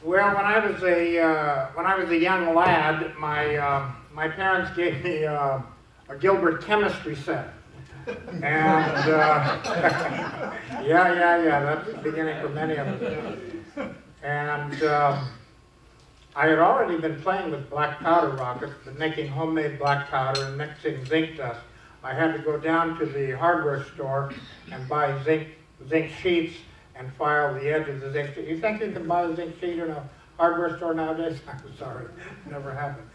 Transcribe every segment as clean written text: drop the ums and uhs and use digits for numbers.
Well, when I was a young lad, my parents gave me a Gilbert chemistry set, and yeah, that's the beginning for many of us. And I had already been playing with black powder rockets, but making homemade black powder and mixing zinc dust. I had to go down to the hardware store and buy zinc sheets and file the edge of the zinc sheet. You think you can buy a zinc sheet in a hardware store nowadays? I'm sorry, never happened.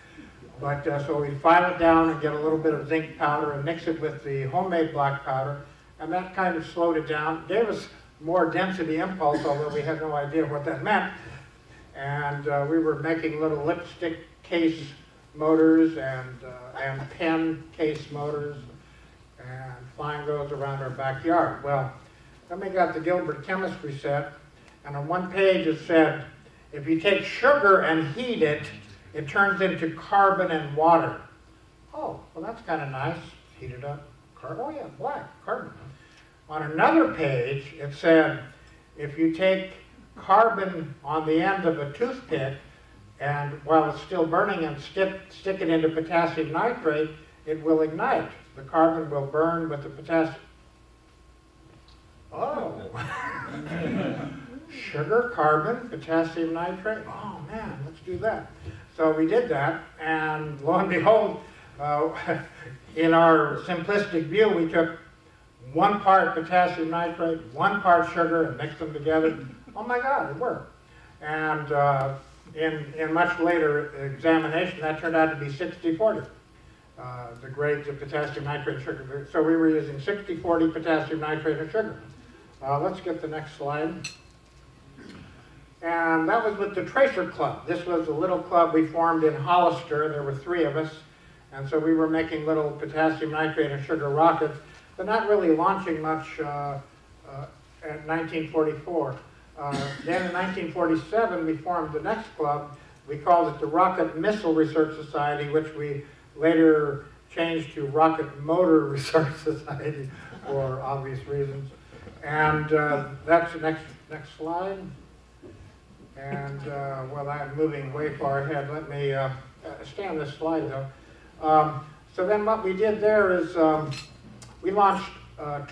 But so we file it down and get a little bit of zinc powder and mix it with the homemade black powder, and that kind of slowed it down. Gave us more density impulse, although we had no idea what that meant. And we were making little lipstick case motors and pen case motors and flying those around our backyard. Well, then we got the Gilbert chemistry set, and on one page it said, if you take sugar and heat it, it turns into carbon and water. Oh, well that's kind of nice. Heat it up. Oh yeah, black, carbon. On another page it said, if you take carbon on the end of a toothpick and while it's still burning and stick it into potassium nitrate, it will ignite. The carbon will burn with the potassium. Oh. Sugar, carbon, potassium nitrate. Oh man, let's do that. So we did that, and lo and behold, in our simplistic view, we took 1 part potassium nitrate, 1 part sugar, and mixed them together. Oh my God, it worked. And in much later examination, that turned out to be 60-40. The grades of potassium nitrate and sugar. So we were using 60-40 potassium nitrate and sugar. Let's get the next slide. And that was with the Tracer Club. This was a little club we formed in Hollister. There were 3 of us. And so we were making little potassium nitrate and sugar rockets, but not really launching much at 1944. Then in 1947, we formed the next club. We called it the Rocket Missile Research Society, which we later changed to Rocket Motor Research Society for obvious reasons. And that's the next slide. And, well, I'm moving way far ahead. Let me stay on this slide, though. So then what we did there is we launched about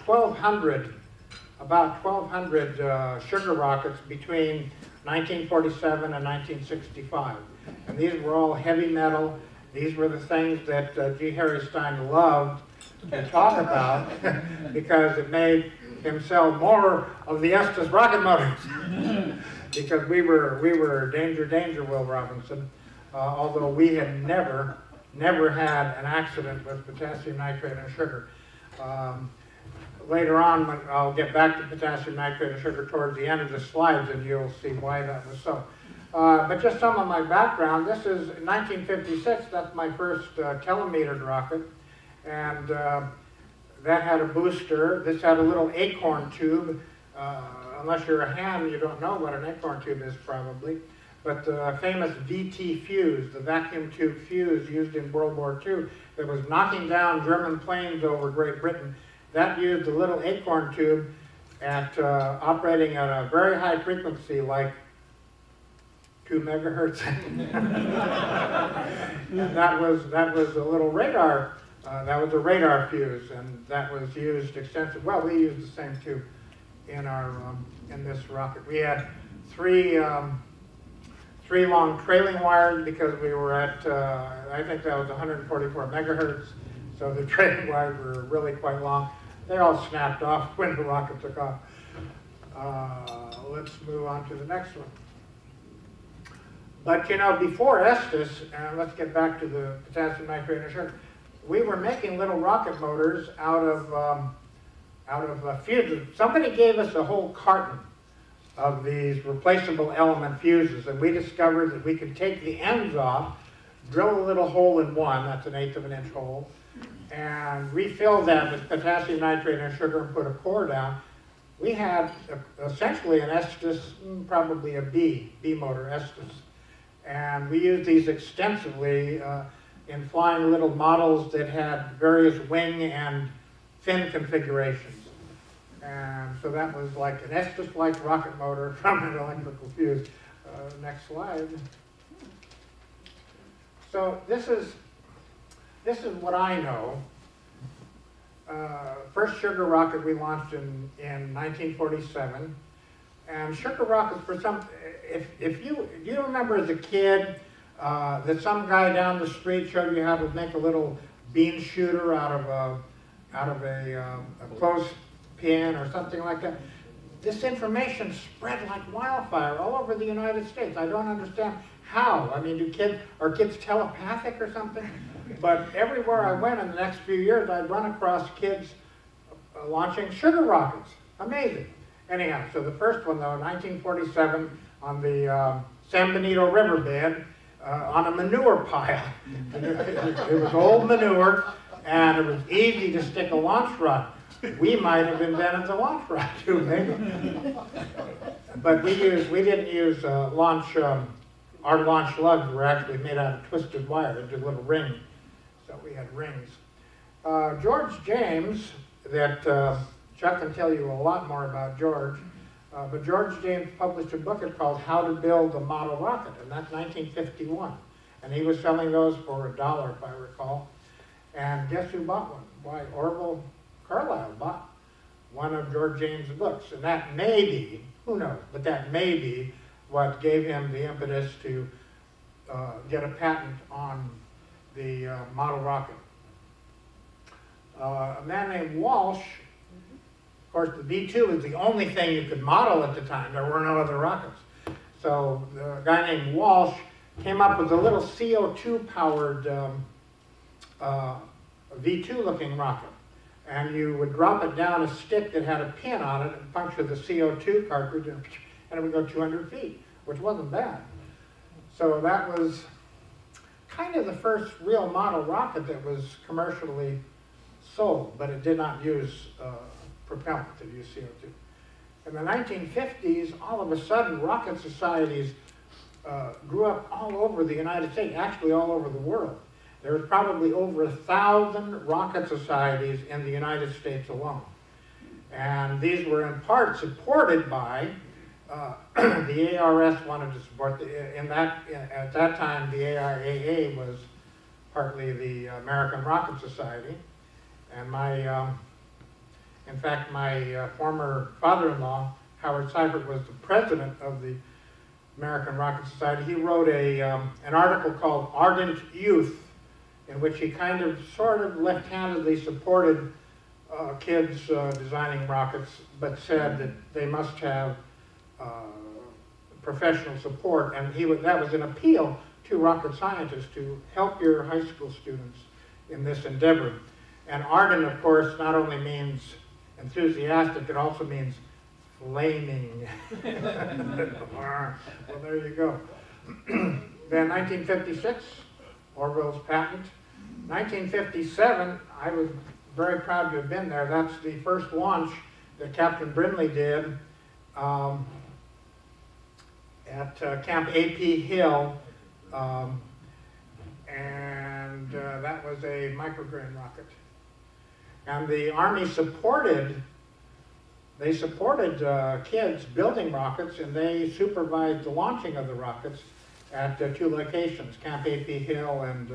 1,200 sugar rockets between 1947 and 1965. And these were all heavy metal. These were the things that G. Harry Stein loved to talk about because it made him sell more of the Estes rocket motors. Because we were danger, Will Robinson, although we had never had an accident with potassium nitrate and sugar. Later on, I'll get back to potassium nitrate and sugar towards the end of the slides, and you'll see why that was so. But just some of my background. This is 1956. That's my first telemetered rocket, and that had a booster. This had a little acorn tube. Unless you're a ham, you don't know what an acorn tube is probably. But the famous VT fuse, the vacuum tube fuse used in World War II that was knocking down German planes over Great Britain, that used a little acorn tube at operating at a very high frequency, like 2 megahertz. And that was a little radar. That was a radar fuse, and that was used extensively. Well, we used the same tube in our in this rocket. We had 3 long trailing wires because we were at I think that was 144 megahertz. So the trailing wires were really quite long. They all snapped off when the rocket took off. Let's move on to the next one. But you know, before Estes, and let's get back to the potassium nitrate and sugar, we were making little rocket motors out of fuses. Somebody gave us a whole carton of these replaceable element fuses, and we discovered that we could take the ends off, drill a little hole in one, that's an 1/8 of an inch hole, and refill that with potassium nitrate and sugar and put a core down. We had essentially an Estes, probably a B motor Estes. And we used these extensively in flying little models that had various wing and fin configurations. And so that was like an Estes-like rocket motor from an electrical fuse. Next slide. So this is what I know. First sugar rocket we launched in 1947, and sugar rockets for some. If you do you remember as a kid that some guy down the street showed you how to make a little bean shooter out of a clothespin or something like that? This information spread like wildfire all over the United States. I don't understand how. I mean, are kids telepathic or something? But everywhere I went in the next few years, I'd run across kids launching sugar rockets. Amazing. Anyhow, so the first one though, 1947, on the San Benito riverbed, on a manure pile. It was old manure, and it was easy to stick a launch rod. We might have invented the launch rod too, maybe. But we didn't use launch. Our launch lugs were actually made out of twisted wire into little rings, so we had rings. George James, that Chuck can tell you a lot more about George, but George James published a book called How to Build a Model Rocket, and that's 1951. And he was selling those for $1, if I recall. And guess who bought one? Why, Orville Carlisle bought one of George James' books. And that may be, who knows, but that may be what gave him the impetus to get a patent on the model rocket. A man named Walsh, of course the V2 was the only thing you could model at the time. There were no other rockets. So the guy named Walsh came up with a little CO2 powered V2 looking rocket. And you would drop it down a stick that had a pin on it and puncture the CO2 cartridge, and it would go 200 feet, which wasn't bad. So that was kind of the first real model rocket that was commercially sold, but it did not use propellant, it used CO2. In the 1950s, all of a sudden, rocket societies grew up all over the United States, actually all over the world. There was probably over 1,000 rocket societies in the United States alone. And these were in part supported by, the ARS wanted to support, at that time the AIAA was partly the American Rocket Society. And in fact, my former father-in-law, Howard Seifert, was the president of the American Rocket Society. He wrote an article called Ardent Youth, in which he kind of sort of left-handedly supported kids designing rockets, but said that they must have professional support, and that was an appeal to rocket scientists to help your high school students in this endeavor. And ardent, of course, not only means enthusiastic, it also means flaming. Well, there you go. Then 1956, Orville's patent. 1957, I was very proud to have been there. That's the first launch that Captain Brindley did at Camp A.P. Hill, and that was a micrograin rocket. And the Army supported kids building rockets, and they supervised the launching of the rockets at 2 locations, Camp A.P. Hill and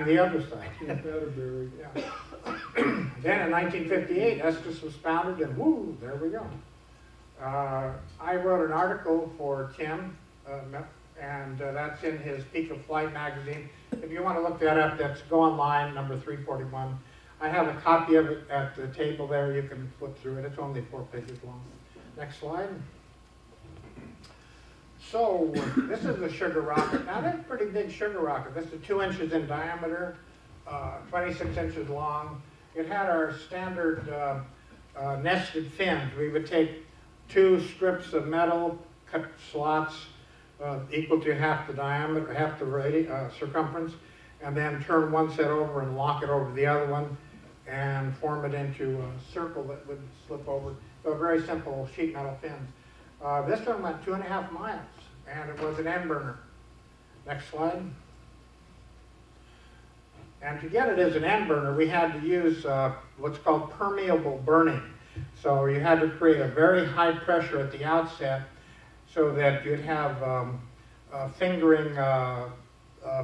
the other side. Atterbury. Yeah. Then in 1958, Estes was founded, and woo, there we go. I wrote an article for Tim, and that's in his Peak of Flight magazine. If you want to look that up, go online, number 341. I have a copy of it at the table there. You can flip through it. It's only 4 pages long. Next slide. So this is the sugar rocket. Now that's a pretty big sugar rocket. This is 2 inches in diameter, 26 inches long. It had our standard nested fins. We would take 2 strips of metal, cut slots equal to half the diameter, half the circumference, and then turn one set over and lock it over the other one and form it into a circle that would slip over. So a very simple sheet metal fins. This one went 2.5 miles, and it was an end burner. Next slide. And to get it as an end burner, we had to use what's called permeable burning. So you had to create a very high pressure at the outset so that you'd have fingering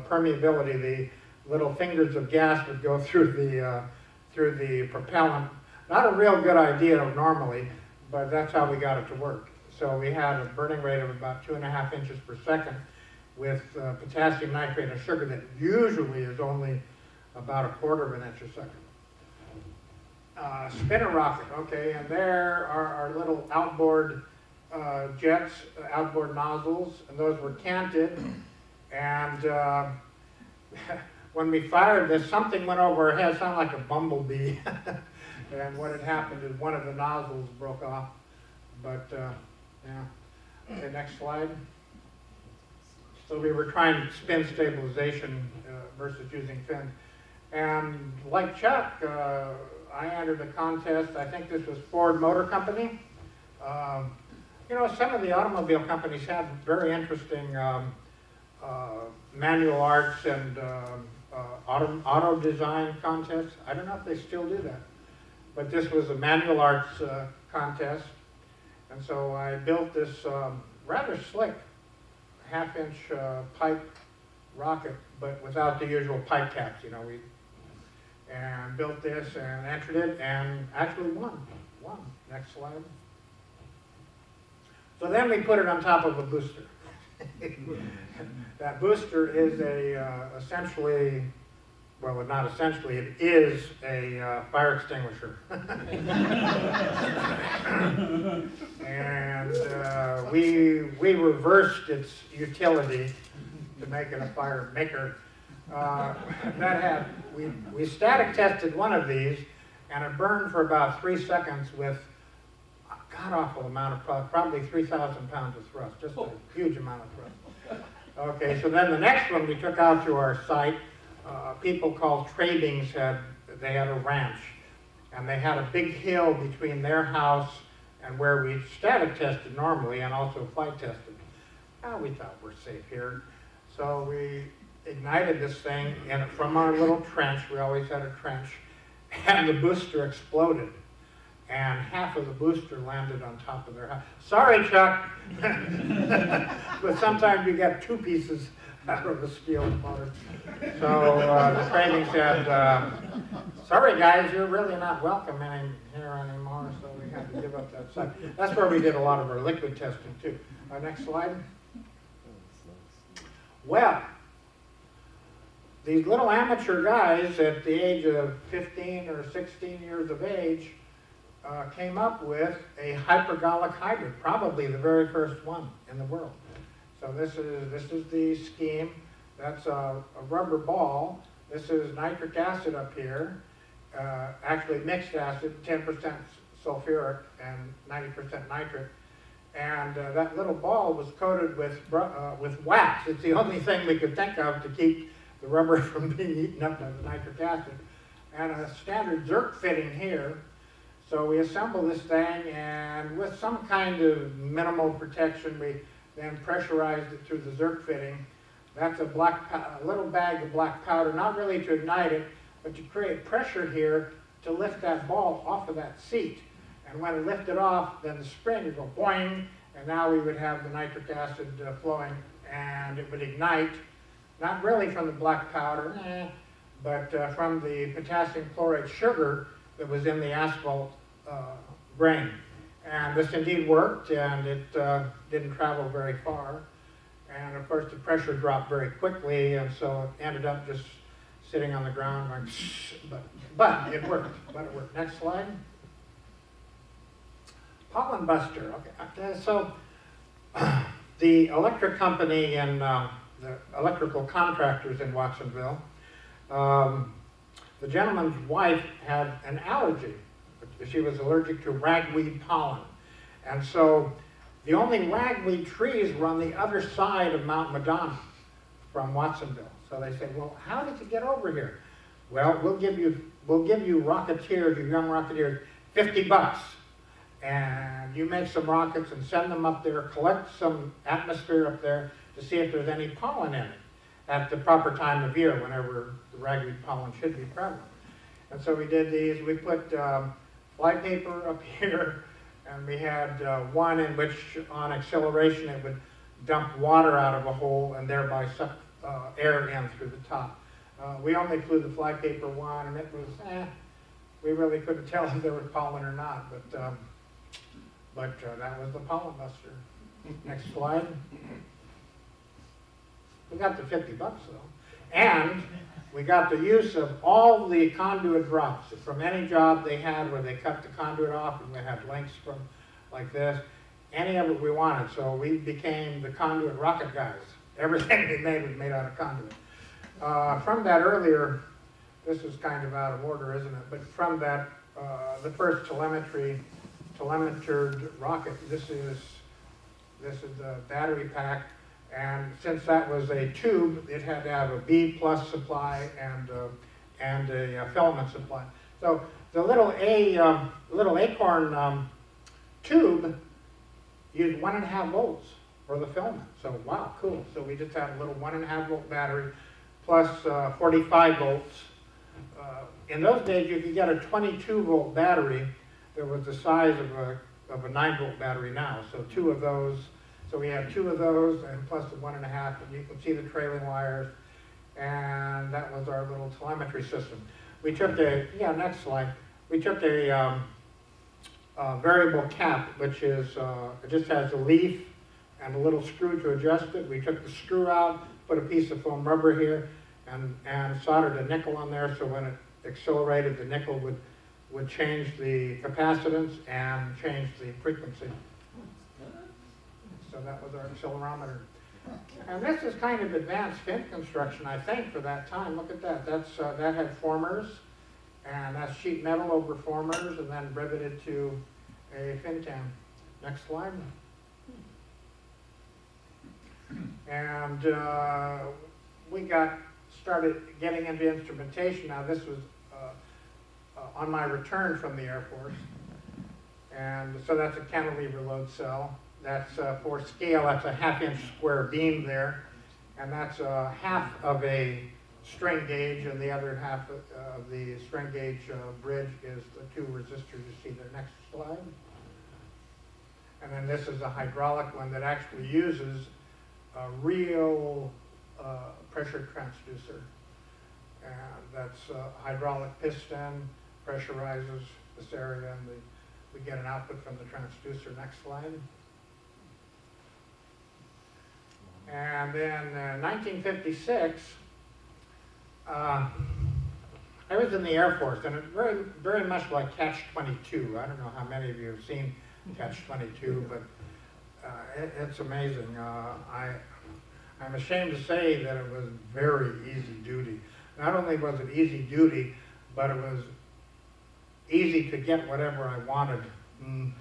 permeability. The little fingers of gas would go through the propellant. Not a real good idea normally, but that's how we got it to work. So we had a burning rate of about 2.5 inches per second with potassium nitrate and sugar that usually is only about 1/4 of an inch a second. Spinner rocket, okay, and there are our little outboard jets, outboard nozzles, and those were canted. And when we fired this, something went over our head, sounded like a bumblebee. And what had happened is one of the nozzles broke off. But, yeah. Okay, next slide. So we were trying spin stabilization versus using fins. And like Chuck, I entered a contest. I think this was Ford Motor Company. You know, some of the automobile companies have very interesting manual arts and auto design contests. I don't know if they still do that. But this was a manual arts contest. And so I built this rather slick 1/2-inch pipe rocket, but without the usual pipe caps, you know. And built this and entered it and actually won. Next slide. So then we put it on top of a booster. That booster is essentially, well, not essentially, it is a fire extinguisher. And we reversed its utility to make it a fire maker. We static tested one of these, and it burned for about 3 seconds with a god-awful amount of, probably 3,000 pounds of thrust, just a huge amount of thrust. Okay, so then the next one we took out to our site. People called Trabings they had a ranch, and they had a big hill between their house and where we static tested normally and also flight tested. We thought we're safe here. So we ignited this thing from our little trench. We always had a trench, and the booster exploded. And half of the booster landed on top of their house. Sorry, Chuck, but sometimes you get 2 pieces out of a steel motor. So the training said, sorry guys, you're really not welcome here anymore, so we had to give up that site. That's where we did a lot of our liquid testing too. Next slide. Well, these little amateur guys at the age of 15 or 16 years of age came up with a hypergolic hybrid, probably the very first one in the world. So this is the scheme. That's a rubber ball. This is nitric acid up here, actually mixed acid, 10% sulfuric and 90% nitric. And that little ball was coated with wax. It's the only thing we could think of to keep the rubber from being eaten up by the nitric acid. And a standard Zerk fitting here. So we assemble this thing, and with some kind of minimal protection, we then pressurized it through the Zerk fitting. That's a little bag of black powder, not really to ignite it, but to create pressure here to lift that ball off of that seat. And when it lifted off, then the spring would go boing, and now we would have the nitric acid flowing, and it would ignite, not really from the black powder, but from the potassium chloride sugar that was in the asphalt grain. And this indeed worked, and it didn't travel very far. And of course the pressure dropped very quickly, and so it ended up just sitting on the ground going shh, but it worked. Next slide. Pollen buster. Okay. So the electric company and the electrical contractors in Watsonville, the gentleman's wife had an allergy. She was allergic to ragweed pollen. And so the only ragweed trees were on the other side of Mount Madonna from Watsonville. So they said, well, how did you get over here? Well, we'll give you rocketeers, you young rocketeers, $50. And you make some rockets and send them up there, collect some atmosphere up there to see if there's any pollen in it at the proper time of year, whenever the ragweed pollen should be prevalent. And so we did these. We put flypaper up here, and we had one in which, on acceleration, it would dump water out of a hole and thereby suck air in through the top. We only flew the flypaper one, and it was, we really couldn't tell if there was pollen or not, but that was the pollen buster. Next slide. We got the $50 though. And we got the use of all the conduit drops from any job they had where they cut the conduit off, and we had lengths from like this. Any of it we wanted, so we became the conduit rocket guys. Everything we made was made out of conduit. From that earlier, this is kind of out of order, isn't it? But from that, the first telemetered rocket, this is the battery pack. And since that was a tube, it had to have a B+ supply and a filament supply. So the little acorn tube used 1.5 volts for the filament. So wow, cool. So we just had a little 1.5 volt battery plus 45 volts. In those days, you could get a 22 volt battery that was the size of a 9 volt battery now. So two of those. So we had 2 of those and plus the 1.5, and you can see the trailing wires, and that was our little telemetry system. We took next slide. We took a variable cap, which is, it just has a leaf and a little screw to adjust it. We took the screw out, put a piece of foam rubber here, and soldered a nickel on there, so when it accelerated, the nickel would change the capacitance and change the frequency. So that was our accelerometer. And this is kind of advanced fin construction, I think, for that time. Look at that. That had formers, and that's sheet metal over formers, and then riveted to a fin cam. Next slide. And we started getting into instrumentation. Now this was on my return from the Air Force. And so that's a cantilever load cell. That's for scale, that's a 1/2 inch square beam there. And that's half of a strain gauge, and the other half of the strain gauge bridge is the 2 resistors you see there. Next slide. And then this is a hydraulic one that actually uses a real pressure transducer. And that's a hydraulic piston, pressurizes this area, and we get an output from the transducer. Next slide. And then 1956, I was in the Air Force, and it's very, very much like Catch-22. I don't know how many of you have seen Catch-22, but it's amazing. I'm ashamed to say that it was very easy duty. Not only was it easy duty, but it was easy to get whatever I wanted. And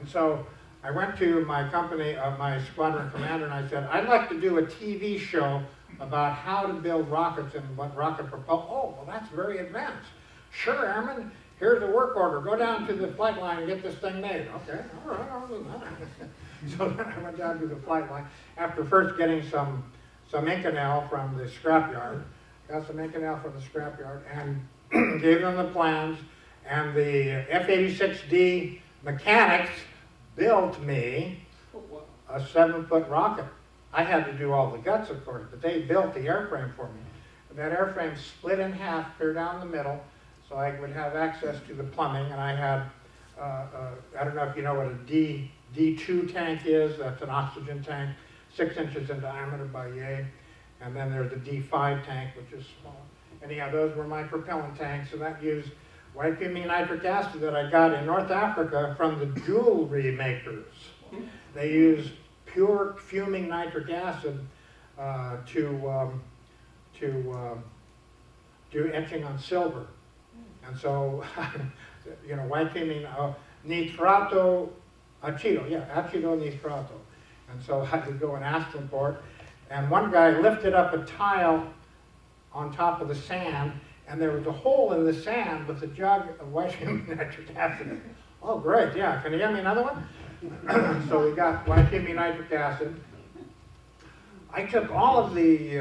so I went to my company, my squadron commander, and I said, I'd like to do a TV show about how to build rockets and what rocket propulsion. Oh, well, that's very advanced. Sure, Airman, here's a work order. Go down to the flight line and get this thing made. Okay, all right, I'll do that. So then I went down to the flight line after first getting some Inconel from the scrapyard. Got some Inconel from the scrapyard and gave them the plans. And the F-86D mechanics built me a 7-foot rocket. I had to do all the guts, of course, but they built the airframe for me. And that airframe split in half, clear down the middle, so I would have access to the plumbing. And I had, I don't know if you know what a D2 tank is. That's an oxygen tank, 6 inches in diameter by yay. And then there's a D5 tank, which is small. Anyhow, those were my propellant tanks, and that used white fuming nitric acid that I got in North Africa from the jewelry makers. They use pure fuming nitric acid to do etching on silver. And so, you know, white fuming nitrato acido, acido nitrato. And so I would go and ask them for it. And one guy lifted up a tile on top of the sand, and there was a hole in the sand with a jug of white fuming nitric acid. Oh, great, yeah. Can you get me another one? So we got white fuming nitric acid. I took all of the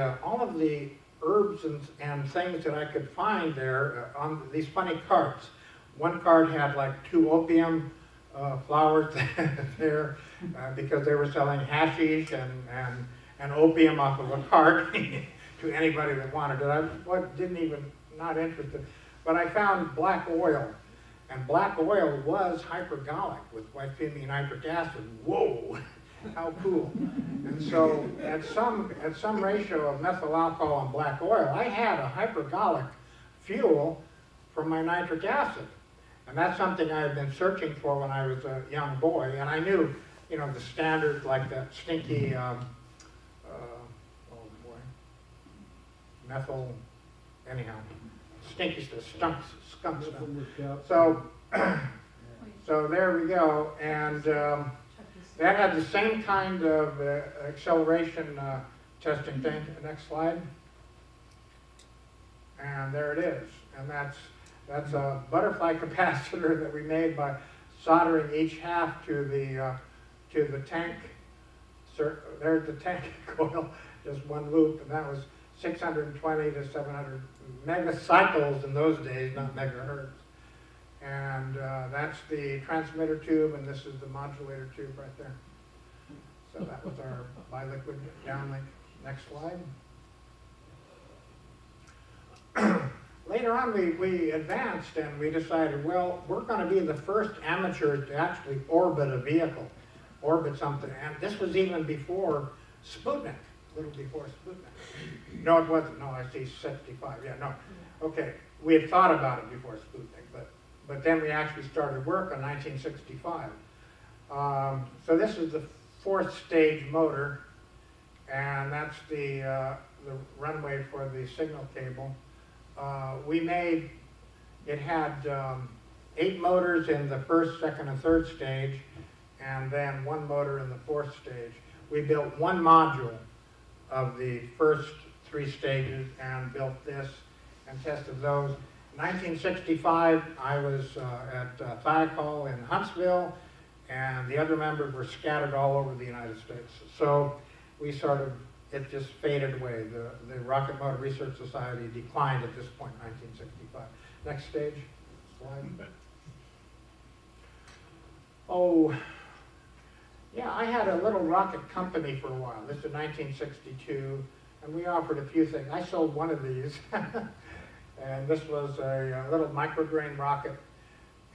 herbs and things that I could find there on these funny carts. One card had like 2 opium flowers there because they were selling hashish and opium off of a card to anybody that wanted it. Not interested. But I found black oil, and black oil was hypergolic with white fumy nitric acid. Whoa, how cool. And so at some ratio of methyl alcohol and black oil, I had a hypergolic fuel from my nitric acid. And that's something I had been searching for when I was a young boy. And I knew, you know, the standard, like that stinky, methyl, anyhow, stinky stuff, skunk stuff. So there we go. And that had the same kind of acceleration testing thing. Next slide. And there it is. And that's a butterfly capacitor that we made by soldering each half to the tank. There's the tank coil, just one loop, and that was 620 to 700 megacycles in those days, not megahertz. And that's the transmitter tube, and this is the modulator tube right there. So that was our biliquid downlink. Next slide. Later on, we advanced and we decided, well, we're going to be the first amateurs to actually orbit a vehicle, orbit something. And this was even before Sputnik, a little before Sputnik. No, it wasn't. No, I see 65. Yeah, no. Okay, we had thought about it before Sputnik, but then we actually started work in 1965. So this is the 4th stage motor, and that's the runway for the signal cable. It had 8 motors in the 1st, 2nd, and 3rd stage, and then 1 motor in the 4th stage. We built 1 module of the first 3 stages and built this and tested those. In 1965, I was at Thiokol in Huntsville, and the other members were scattered all over the United States. So we it just faded away. The Rocket Motor Research Society declined at this point in 1965. Next stage, slide. Oh, yeah, I had a little rocket company for a while. This is 1962, and we offered a few things. I sold one of these, and this was a little micrograin rocket,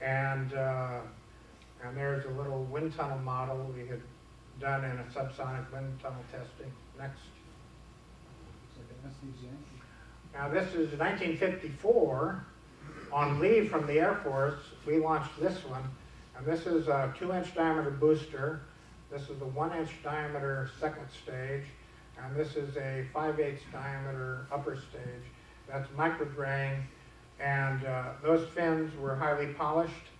and there's a little wind tunnel model we had done in a subsonic wind tunnel testing. Next. Now this is 1954. On leave from the Air Force, we launched this one, and this is a 2-inch diameter booster. This is a 1-inch diameter 2nd stage, and this is a 5/8 diameter upper stage. That's micrograin, and those fins were highly polished.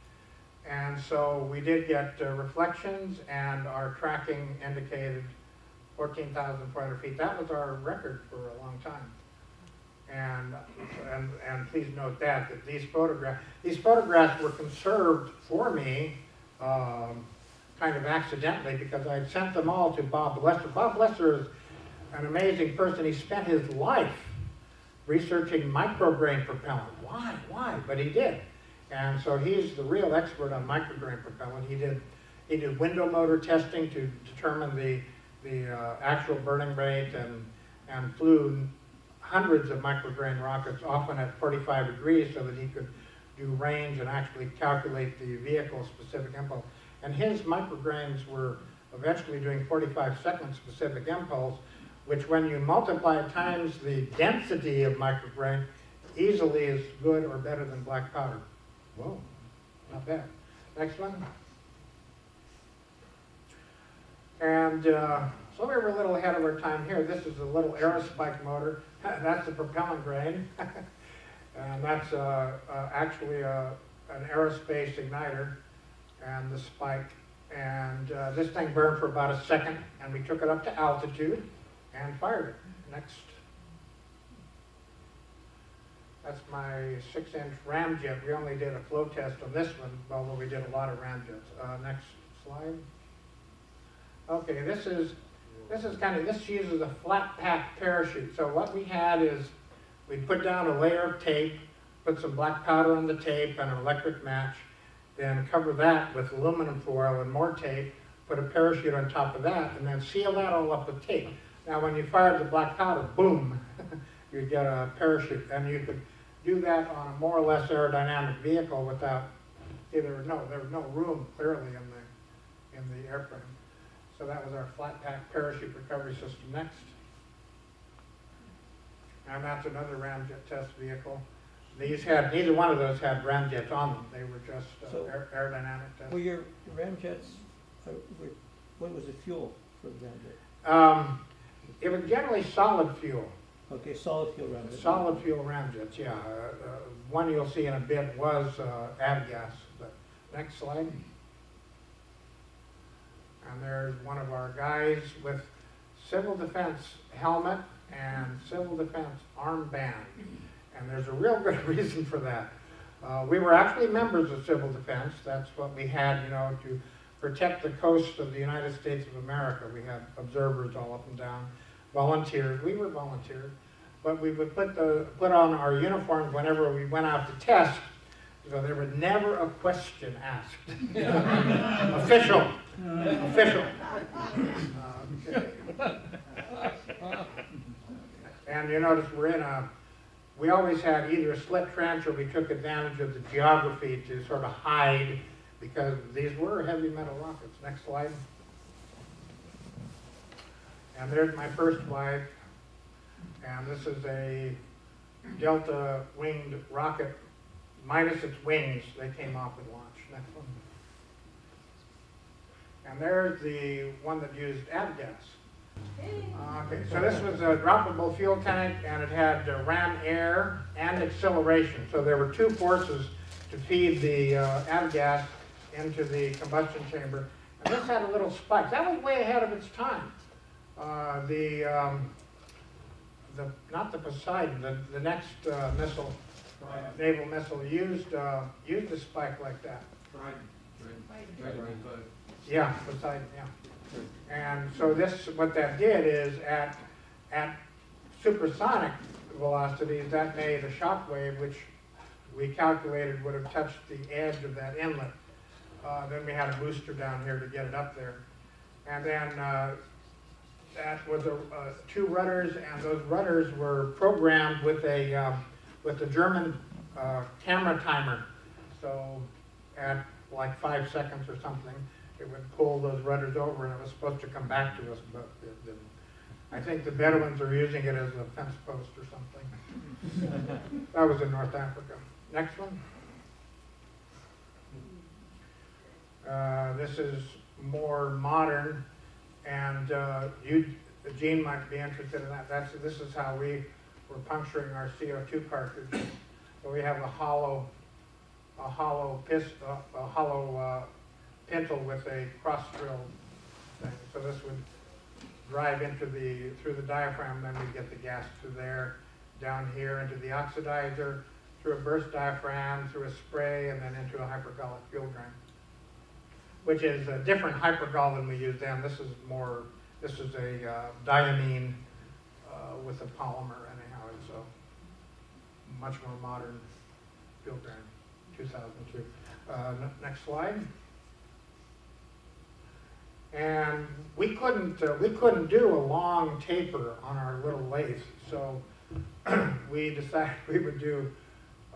And so we did get reflections, and our tracking indicated 14,400 feet. That was our record for a long time. And please note that these photographs were conserved for me kind of accidentally, because I had sent them all to Bob Lester. Bob Lester is an amazing person. He spent his life researching micrograin propellant. Why? But he did. And so he's the real expert on micrograin propellant. He did window motor testing to determine the actual burning rate, and flew hundreds of micrograin rockets, often at 45 degrees, so that he could do range and actually calculate the vehicle-specific impulse. And his micrograins were eventually doing 45-second specific impulse, which when you multiply times the density of micrograin, easily is good or better than black powder. Whoa, not bad. Next one. And so we were a little ahead of our time here. This is a little aerospike motor. That's the propellant grain. And that's actually an aerospace igniter, and the spike. And this thing burned for about a second, and we took it up to altitude and fired it. Next. That's my 6-inch ramjet. We only did a flow test on this one, although we did a lot of ramjets. Next slide. Okay, this uses a flat pack parachute. So what we had is we put down a layer of tape, put some black powder on the tape and an electric match, then cover that with aluminum foil and more tape, put a parachute on top of that, and then seal that all up with tape. Now when you fired the black powder, boom, you get a parachute, and you could do that on a more or less aerodynamic vehicle without, there was no room clearly in the airframe. So that was our flat pack parachute recovery system next. And that's another ramjet test vehicle. Neither one of those had ramjets on them. They were just aerodynamic tests. Well, your ramjets, what was the fuel for the ramjet? It was generally solid fuel. Okay, solid fuel ramjets. Solid fuel ramjets, yeah. One you'll see in a bit was avgas. But next slide. And there's one of our guys with civil defense helmet and civil defense armband. And there's a real good reason for that. We were actually members of civil defense. That's what we had, to protect the coast of the United States of America. We had observers all up and down, volunteers. We were volunteers. But we would put on our uniforms whenever we went out to test, so there was never a question asked. Official. Official. Okay. And you notice we always had either a slit trench or we took advantage of the geography to sort of hide, because these were heavy metal rockets. Next slide. And there's my first flag. And this is a Delta winged rocket, minus its wings. They came off at launch. Next one. And there's the one that used avgas. Okay, so this was a droppable fuel tank, and it had ram air and acceleration. So there were two forces to feed the avgas into the combustion chamber. And this had a little spike. That was way ahead of its time. Not the Poseidon, the next missile, naval missile used a spike like that. Yeah, Poseidon, yeah. And so what that did is at supersonic velocities, that made a shock wave, which we calculated would have touched the edge of that inlet. Then we had a booster down here to get it up there. And then that was two rudders, and those rudders were programmed with a German camera timer. So at like 5 seconds or something, it would pull those rudders over, and it was supposed to come back to us, but it didn't. I think the Bedouins are using it as a fence post or something. That was in North Africa. Next one. This is more modern, and Gene might be interested in that. This is how we were puncturing our CO2 cartridge. So we have a hollow pintle with a cross drill thing. So this would drive through the diaphragm, then we'd get the gas through there, down here into the oxidizer, through a burst diaphragm, through a spray, and then into a hypergolic fuel drain, which is a different hypergol than we used then. This is a diamine with a polymer anyhow. It's a much more modern fuel drain, 2002. Next slide. And we couldn't do a long taper on our little lathe, so we decided we would do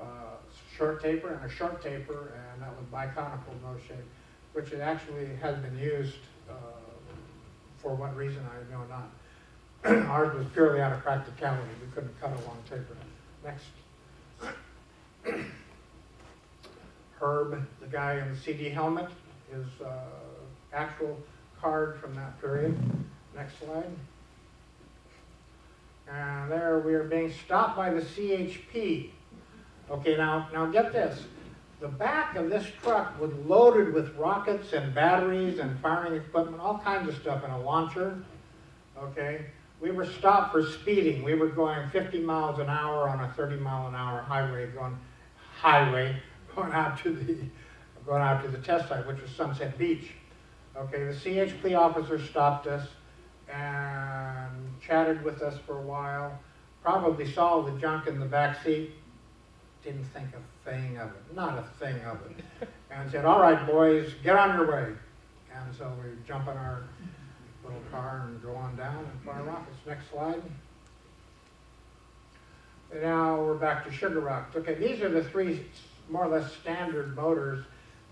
a short taper and a short taper, and that was biconical nose shape, which it actually has been used for what reason I know not. Ours was purely out of practicality. We couldn't cut a long taper. Next. Herb, the guy in the CD helmet, is actual card from that period. Next slide. And there we are being stopped by the CHP. Okay, now get this. The back of this truck was loaded with rockets and batteries and firing equipment, all kinds of stuff, and a launcher. Okay, we were stopped for speeding. We were going 50 miles an hour on a 30-mile-an-hour highway, going out to the test site, which was Sunset Beach. Okay, the CHP officer stopped us and chatted with us for a while. Probably saw the junk in the back seat didn't think a thing of it, not a thing of it. And said, all right, boys, get on your way. And so we jump in our little car and go on down and fire rockets. Next slide. And now we're back to sugar rocks. Okay, these are the three more or less standard motors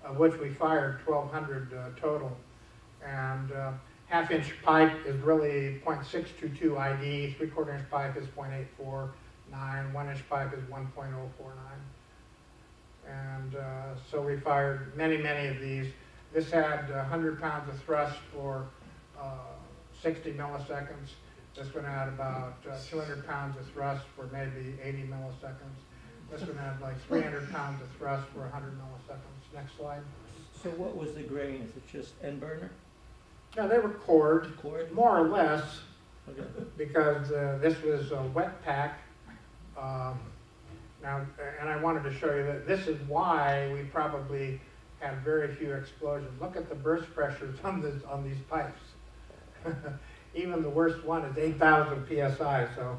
of which we fired 1,200 total. And half-inch pipe is really 0.622 ID, three-quarter-inch pipe is 0.849, one-inch pipe is 1.049. And so we fired many, many of these. This had 100 pounds of thrust for 60 milliseconds. This one had about 200 pounds of thrust for maybe 80 milliseconds. This one had like 300 pounds of thrust for 100 milliseconds. Next slide. So what was the grain? Is it just end burner? No, they were cored, more or less, Okay. because this was a wet pack. Now, and I wanted to show you that this is why we probably had very few explosions. Look at the burst pressures on these pipes. Even the worst one is 8,000 psi, so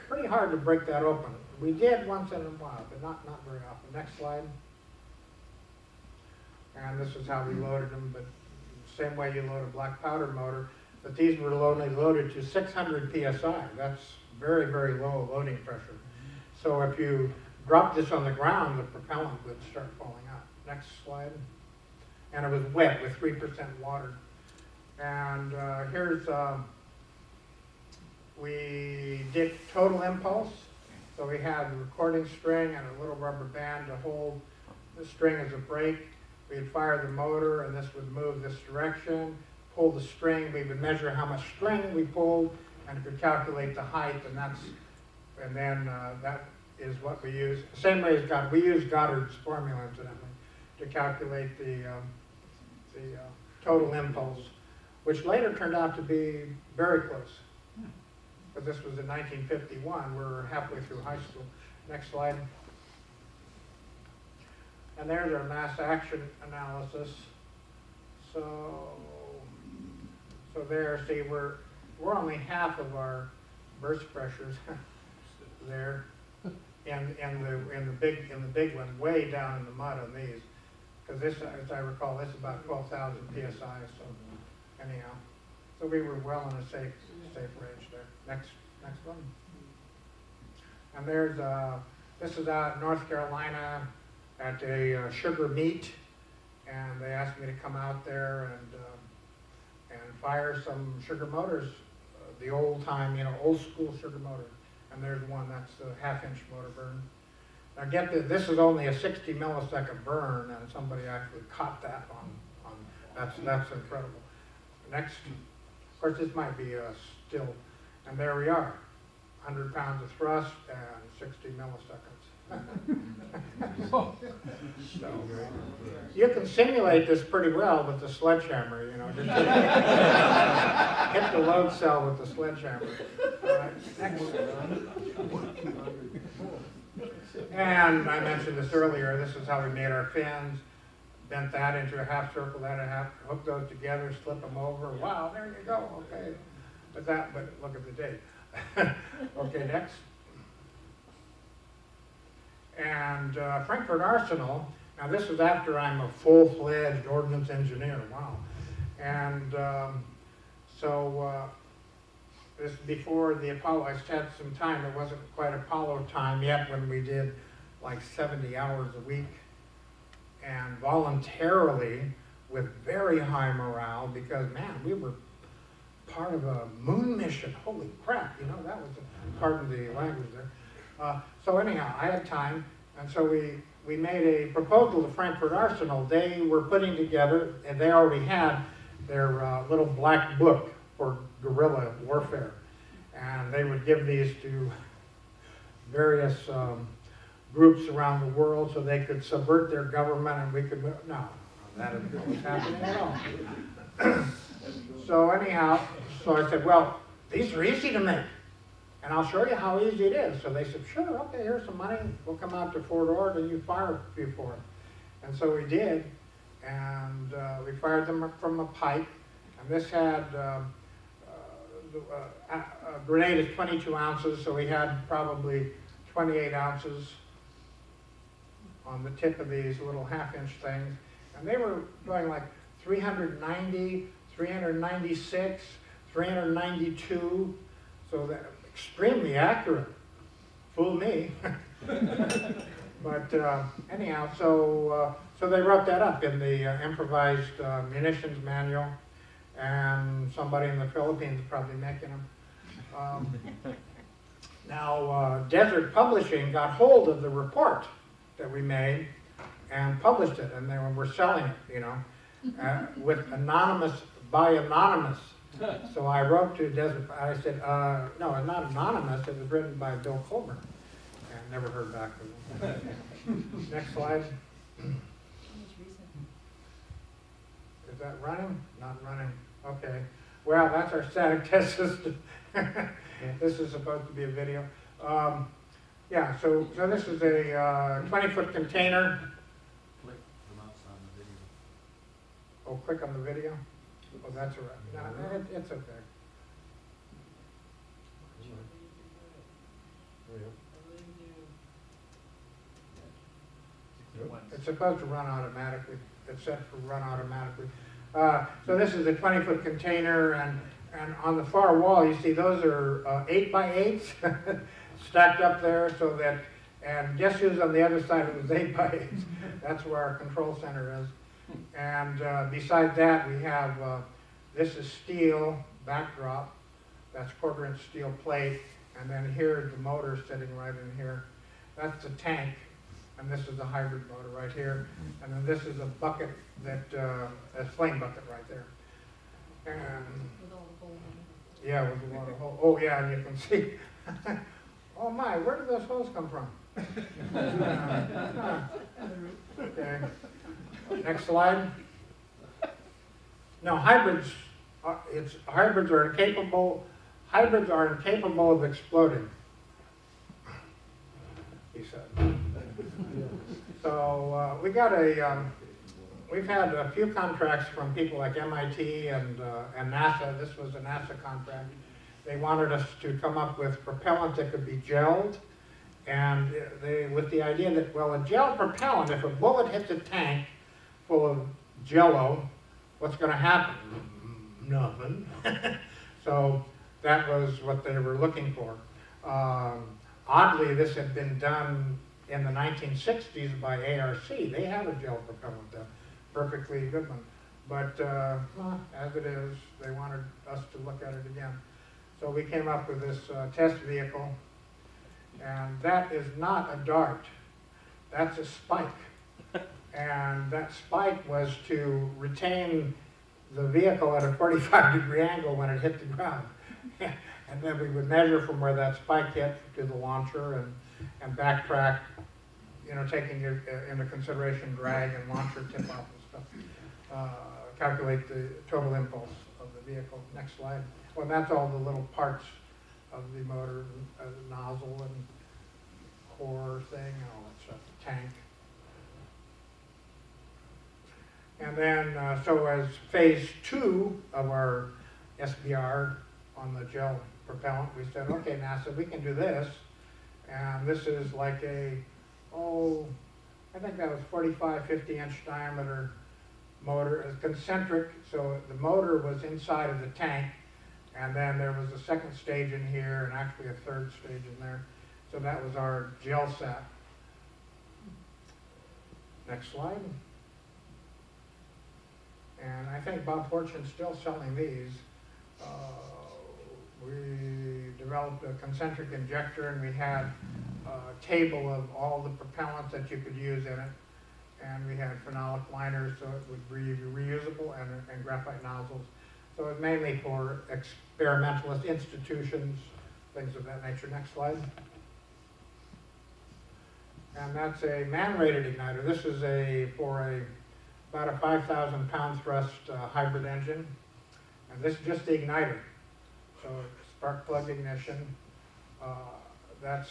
pretty hard to break that open. We did once in a while, but not very often. Next slide. And this is how we loaded them, but same way you load a black powder motor, but these were only loaded to 600 psi. That's very, very low loading pressure. So if you drop this on the ground, the propellant would start falling out. Next slide. And it was wet with 3% water. And here's, we did total impulse. So we had the recording string and a little rubber band to hold the string as a brake. We'd fire the motor and this would move this direction, pull the string, we would measure how much string we pulled and could calculate the height, and then that is what we use. Same way as Goddard, we use Goddard's formula incidentally to calculate the total impulse, which later turned out to be very close. But this was in 1951, we're halfway through high school. Next slide. And there's our mass action analysis. So there, see, we're only half of our burst pressures there, in the big one, way down in the mud on these, because this, as I recall, this is about 12,000 psi. So anyhow, so we were well in a safe range there. Next one. And there's this is out in North Carolina at a sugar meet, and they asked me to come out there and fire some sugar motors, the old time, old school sugar motor. And there's one, that's a half-inch motor burn. Now get this, this is only a 60 millisecond burn, and somebody actually caught that on that's incredible. Next, of course, this might be a still, and there we are, 100 pounds of thrust and 60 milliseconds. So, you can simulate this pretty well with the sledgehammer, just hit the load cell with the sledgehammer. Next. And I mentioned this earlier, this is how we made our fins, bent that into a half circle, that a half, hook those together, slip them over, wow, there you go, okay. But look at the date. Okay, next. And Frankfurt Arsenal, now this is after I'm a full-fledged ordnance engineer, wow. And this before the Apollo, I spent some time, it wasn't quite Apollo time yet when we did like 70 hours a week. And voluntarily, with very high morale, because man, we were part of a moon mission, holy crap, that was part of the language there. So anyhow, I had time, and so we made a proposal to Frankfurt Arsenal. They were putting together, and they already had their little black book for guerrilla warfare. And they would give these to various groups around the world so they could subvert their government and we could, no, that isn't happening at all. So anyhow, so I said, well, these are easy to make. And I'll show you how easy it is. So they said, sure, okay, here's some money. We'll come out to Fort Ord and you fire a few for it. And so we did. And we fired them from a pipe. And this had, a grenade is 22 ounces, so we had probably 28 ounces on the tip of these little half-inch things. And they were going like 390, 396, 392, so that extremely accurate. Fooled me. But anyhow, so they wrote that up in the improvised munitions manual, and somebody in the Philippines is probably making them. Now, Desert Publishing got hold of the report that we made and published it, and they were selling it, you know, with by anonymous. So I wrote to Desert, I said, no, it's not anonymous, it was written by Bill Colburn, and never heard back from him. Next slide. Is that running? Not running. Okay. Well, that's our static test system. This is supposed to be a video. Yeah, so this is a 20-foot container. Click the mouse on the video. Oh, click on the video? Oh, that's all right. No, it's okay. It's supposed to run automatically. It's set for run automatically. So this is a 20-foot container, and on the far wall, you see those are 8x8s stacked up there, so that, and guess who's on the other side of those 8x8s? That's where our control center is. And beside that, we have, this is steel backdrop. That's 1/4-inch steel plate. And then here, the motor sitting right in here. That's the tank. And this is the hybrid motor right here. And then this is a bucket that, a flame bucket right there. And With all the holes in it. yeah, with a lot of holes. Oh yeah, and you can see. Oh my, where did those holes come from? Okay. Next slide. No, hybrids are incapable of exploding, he said. So we've had a few contracts from people like MIT and NASA. This was a NASA contract. They wanted us to come up with propellant that could be gelled, and with the idea that, well, a gel propellant, if a bullet hits a tank full of Jello, what's going to happen? Nothing. So that was what they were looking for. Oddly, this had been done in the 1960s by ARC. They had a gel propellant, a perfectly good one. But as it is, they wanted us to look at it again. So we came up with this test vehicle, and that is not a dart. That's a spike. And that spike was to retain the vehicle at a 45-degree angle when it hit the ground. And then we would measure from where that spike hit to the launcher and backtrack, you know, taking into consideration drag and launcher tip-off and stuff. Calculate the total impulse of the vehicle. Next slide. Well, that's all the little parts of the motor, nozzle and core thing and all that stuff, tank. And then, so as phase 2 of our SBR on the gel propellant, we said, okay, NASA, we can do this. And this is like a, I think that was 45, 50-inch diameter motor, concentric, so the motor was inside of the tank, and then there was a second stage in here, and actually a third stage in there. So that was our gel set. Next slide. And I think Bob Fortune's still selling these. We developed a concentric injector, and we had a table of all the propellants that you could use in it. And we had phenolic liners, so it would be reusable, and graphite nozzles. So it was mainly for experimentalist institutions, things of that nature. Next slide. And that's a man-rated igniter. This is for about a 5,000-pound thrust hybrid engine. And this is just the igniter. So spark plug ignition. That's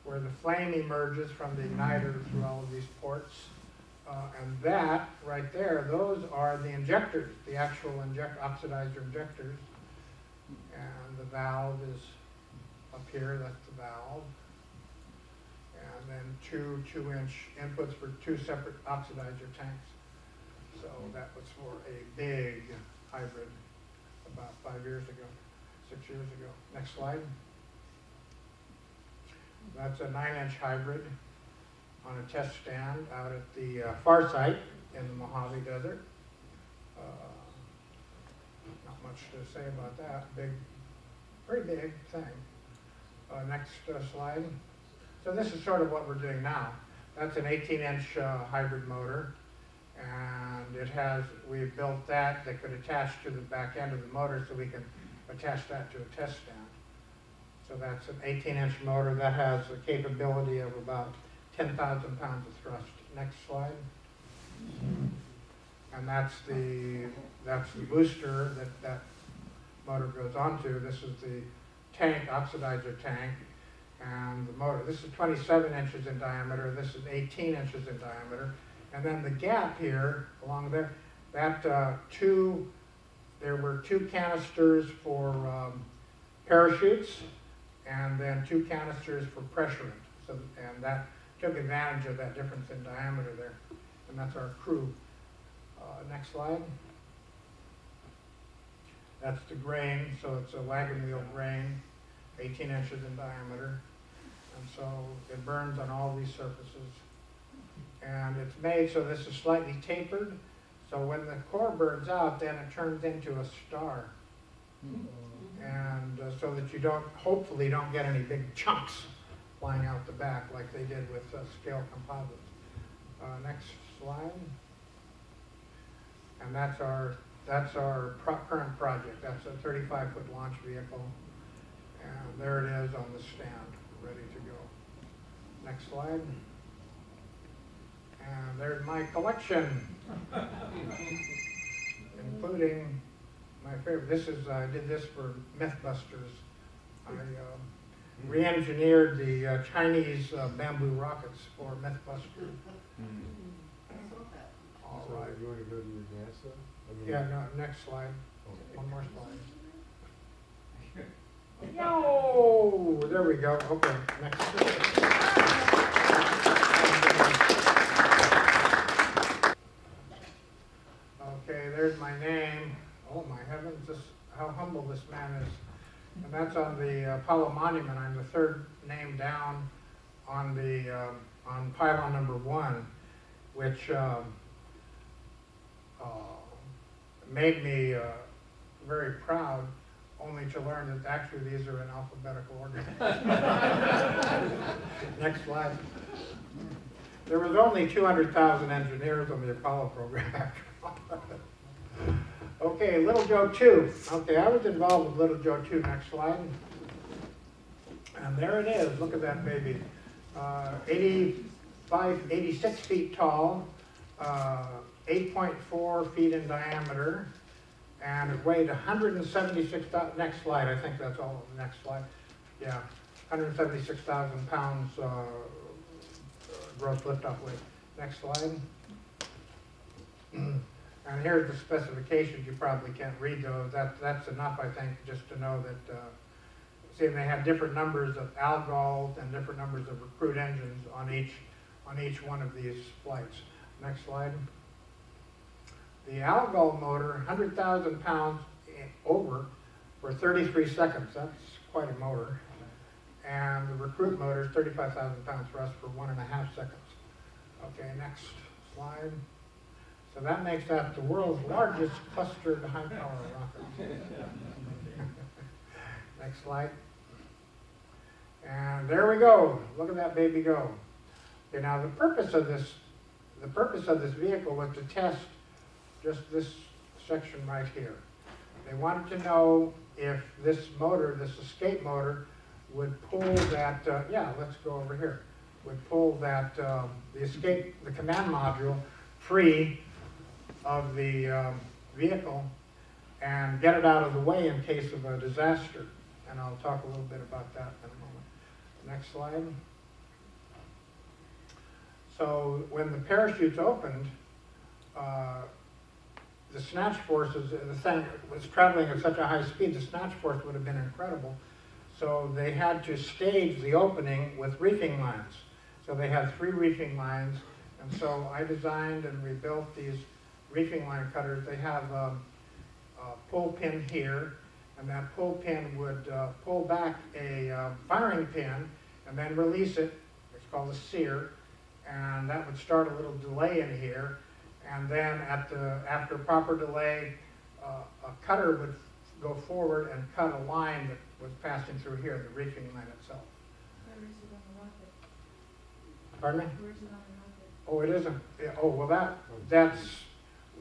where the flame emerges from the igniter through all of these ports. And that right there, those are the injectors, the actual oxidizer injectors. And the valve is up here, that's the valve. and then two 2-inch inputs for 2 separate oxidizer tanks. So that was for a big hybrid about 5 years ago, 6 years ago. Next slide. That's a 9-inch hybrid on a test stand out at the far site in the Mojave Desert. Not much to say about that. Big, pretty big thing. Next slide. So this is sort of what we're doing now. That's an 18-inch hybrid motor, and it has, we've built that could attach to the back end of the motor so we can attach that to a test stand. So that's an 18-inch motor that has a capability of about 10,000 pounds of thrust. Next slide. And that's the booster that motor goes onto. This is the tank, oxidizer tank, and the motor. This is 27 inches in diameter. This is 18 inches in diameter. And then the gap here along there, that there were 2 canisters for parachutes, and then 2 canisters for pressurant. So, and that took advantage of that difference in diameter there. And that's our crew. Next slide. That's the grain, so it's a wagon wheel grain, 18 inches in diameter. And so it burns on all these surfaces. And it's made so this is slightly tapered, so when the core burns out, then it turns into a star. And so that you hopefully don't get any big chunks flying out the back like they did with scale composites. Next slide. And that's our current project. That's a 35-foot launch vehicle. And there it is on the stand, ready to go. Next slide. And there's my collection, including my favorite. This is, I did this for Mythbusters. I re-engineered the Chinese bamboo rockets for Mythbusters. All right. You want to go to your NASA? Yeah, no, next slide. Okay. One more slide. No! There we go. Okay, next. Okay, there's my name. Oh my heavens, how humble this man is. And that's on the Apollo monument. I'm the 3rd name down on the on pylon number 1, which made me very proud, only to learn that actually these are in alphabetical order. Next slide. There was only 200,000 engineers on the Apollo program after all. Okay, Little Joe 2. Okay, I was involved with Little Joe 2. Next slide. And there it is. Look at that baby. 86 feet tall, 8.4 feet in diameter, and it weighed 176,000. Next slide. I think that's all. Next slide. Yeah, 176,000 pounds gross liftoff weight. Next slide. And here's the specifications. You probably can't read those. That's enough, I think, just to know that, see, they have different numbers of Algols and different numbers of recruit engines on each one of these flights. Next slide. The Algol motor, 100,000 pounds over for 33 seconds. That's quite a motor. And the recruit motor is 35,000 pounds thrust for 1.5 seconds. Okay, next slide. So that makes that the world's largest clustered high-power rocket. Next slide. And there we go. Look at that baby go. Okay, now the purpose of this vehicle was to test just this section right here. They wanted to know if this motor, this escape motor, would pull that. Yeah, let's go over here. Would pull that the command module free of the vehicle and get it out of the way in case of a disaster. And I'll talk a little bit about that in a moment. Next slide. So when the parachutes opened, the snatch forces, the thing was traveling at such a high speed, the snatch force would have been incredible. So they had to stage the opening with reefing lines. So they had 3 reefing lines, and so I designed and rebuilt these reefing line cutters. They have a pull pin here, and that pull pin would pull back a firing pin and then release it. It's called a sear, and that would start a little delay in here, and then after proper delay, a cutter would go forward and cut a line that was passing through here, the reefing line itself. Where is it on the rocket? Pardon me? Where is it on the rocket? Oh, it isn't. Yeah, oh, well, that's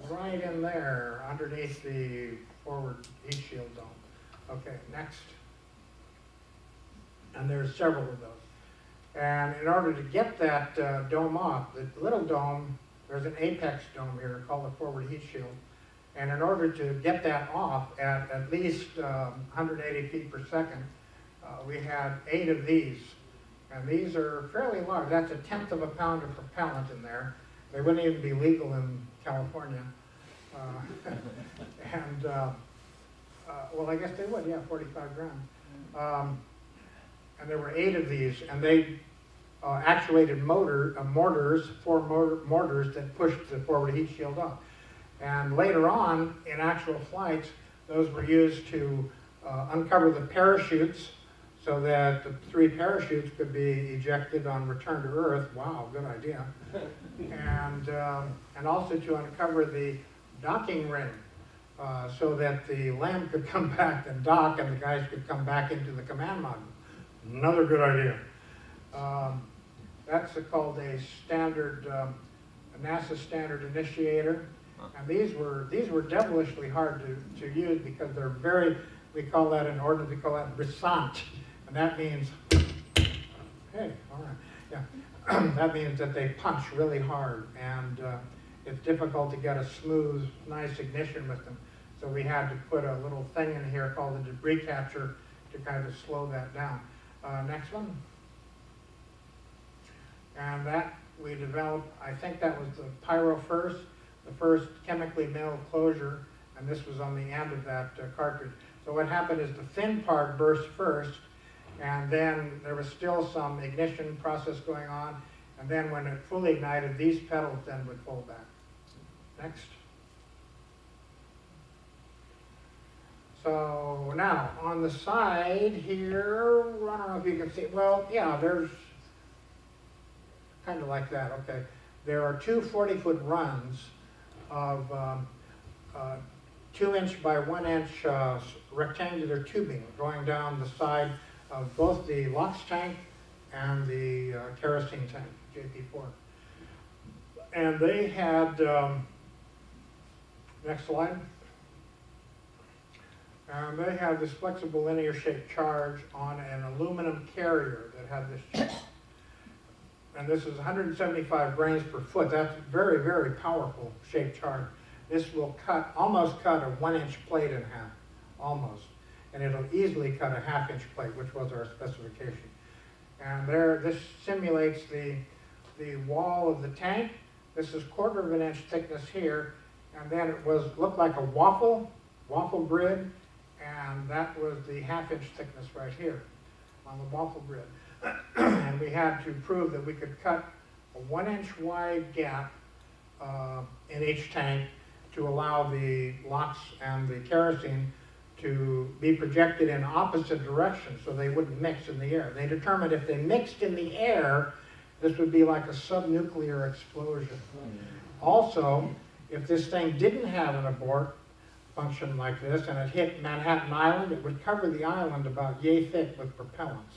right in there underneath the forward heat shield dome. Okay, next. And there's several of those. And in order to get that dome off, the little dome, there's an apex dome here called the forward heat shield. And in order to get that off at least 180 feet per second, we had 8 of these. And these are fairly large. That's 1/10 of a pound of propellant in there. They wouldn't even be legal in California. Well, I guess they would, yeah, 45 grams. And there were 8 of these, and they actuated mortars, 4 mortars that pushed the forward heat shield off. And later on, in actual flights, those were used to uncover the parachutes so that the 3 parachutes could be ejected on return to Earth. Wow, good idea. And also to uncover the docking ring so that the LAM could come back and dock and the guys could come back into the command module. Another good idea. That's called a standard, a NASA standard initiator. And these were devilishly hard to use because they're very, we call that in order, we call that brisant. And that means, hey, all right, yeah. That means that they punch really hard, and it's difficult to get a smooth, nice ignition with them. So we had to put a little thing in here called the debris catcher to kind of slow that down. Next one. And that we developed, I think that was the Pyro first, the first chemically milled closure, and this was on the end of that cartridge. So what happened is the thin part burst first, and then there was still some ignition process going on, and then when it fully ignited, these pedals then would fold back. Next. So now, on the side here, I don't know if you can see, well, yeah, there's kind of like that, okay. There are 2 40-foot runs of 2-inch by 1-inch rectangular tubing going down the side of both the LOX tank and the kerosene tank, JP4. And they had, next slide. And they had this flexible linear shaped charge on an aluminum carrier that had this chip. And this is 175 grains per foot. That's very, very powerful shaped charge. This will almost cut a 1-inch plate in half, almost. And it'll easily cut a 1/2-inch plate, which was our specification. And this simulates the wall of the tank. This is 1/4 of an inch thickness here, and then it looked like a waffle grid, and that was the 1/2-inch thickness right here on the waffle grid. And we had to prove that we could cut a 1-inch wide gap in each tank to allow the LOX and the kerosene to be projected in opposite directions so they wouldn't mix in the air. They determined if they mixed in the air, this would be like a subnuclear explosion. Also, if this thing didn't have an abort function like this and it hit Manhattan Island, it would cover the island about yay thick with propellants.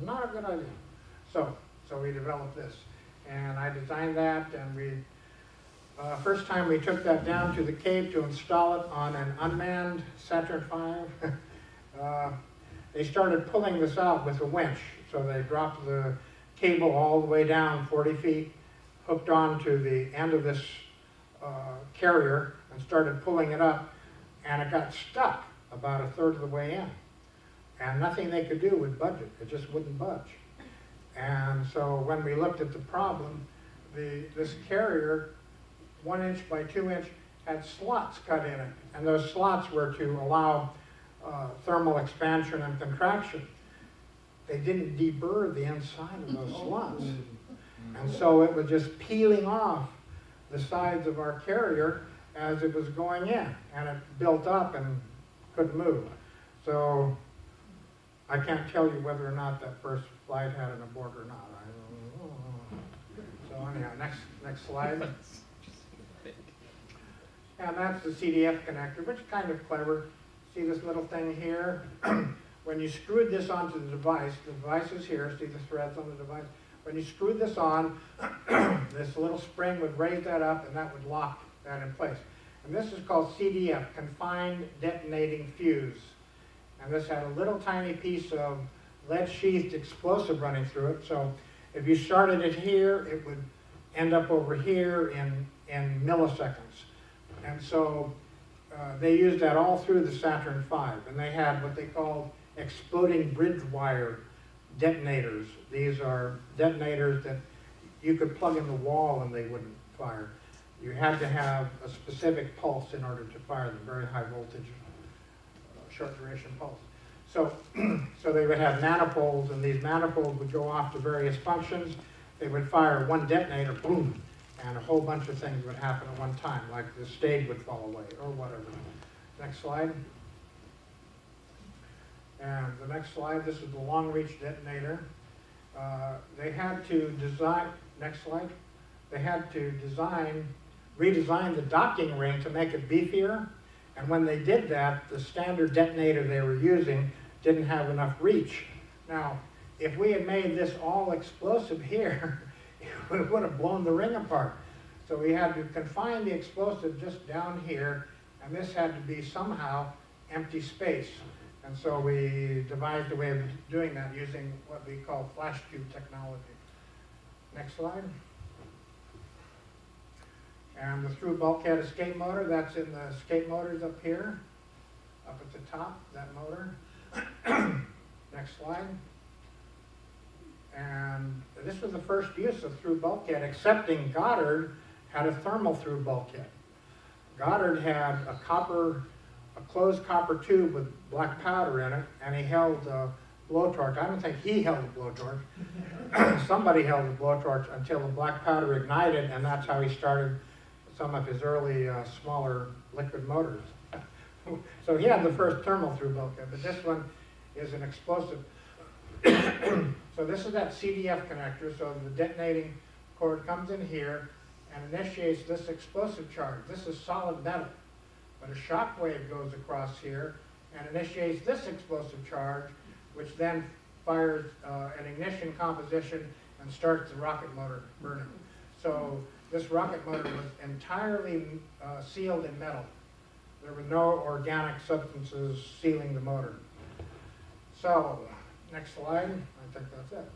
Not a good idea. So we developed this. And I designed that, and we first time we took that down to the Cape to install it on an unmanned Saturn V. They started pulling this out with a winch. So they dropped the cable all the way down 40 feet, hooked onto the end of this carrier, and started pulling it up, and it got stuck about 1/3 of the way in. And nothing they could do would budge it. It just wouldn't budge. And so when we looked at the problem, this carrier, 1-inch by 2-inch, had slots cut in it. And those slots were to allow thermal expansion and contraction. They didn't deburr the inside of those slots. And so it was just peeling off the sides of our carrier as it was going in, and it built up and couldn't move. So I can't tell you whether or not that first flight had an abort or not. So anyhow, next slide. And that's the CDF connector, which is kind of clever. See this little thing here? When you screwed this onto the device is here, see the threads on the device? When you screwed this on, this little spring would raise that up and that would lock that in place. And this is called CDF, Confined Detonating Fuse. And this had a little tiny piece of lead-sheathed explosive running through it. So if you started it here, it would end up over here in milliseconds. And so they used that all through the Saturn V. And they had what they called exploding bridge wire detonators. These are detonators that you could plug in the wall and they wouldn't fire. You had to have a specific pulse in order to fire them, very high voltage, short duration pulse. So, so they would have manifolds, and these manifolds would go off to various functions. They would fire one detonator, boom, and a whole bunch of things would happen at one time, like the stage would fall away or whatever. Next slide. And the next slide, this is the long reach detonator. They had to design, next slide, they had to redesign the docking ring to make it beefier. And when they did that, the standard detonator they were using didn't have enough reach. Now, if we had made this all explosive here, it would have blown the ring apart. So we had to confine the explosive just down here, and this had to be somehow empty space. And so we devised a way of doing that using what we call flash tube technology. Next slide. And the through bulkhead escape motor, that's in the escape motors up here, up at the top, that motor. Next slide. And this was the first use of through bulkhead, excepting Goddard had a thermal through bulkhead. Goddard had a closed copper tube with black powder in it, and he held a blowtorch. I don't think he held a blowtorch. Somebody held a blowtorch until the black powder ignited, and that's how he started some of his early smaller liquid motors. So he had the first thermal through bulkhead, but this one is an explosive. So this is that CDF connector, so the detonating cord comes in here and initiates this explosive charge. This is solid metal, but a shock wave goes across here and initiates this explosive charge, which then fires an ignition composition and starts the rocket motor burning. So this rocket motor was entirely sealed in metal. There were no organic substances sealing the motor. So, next slide. I think that's it.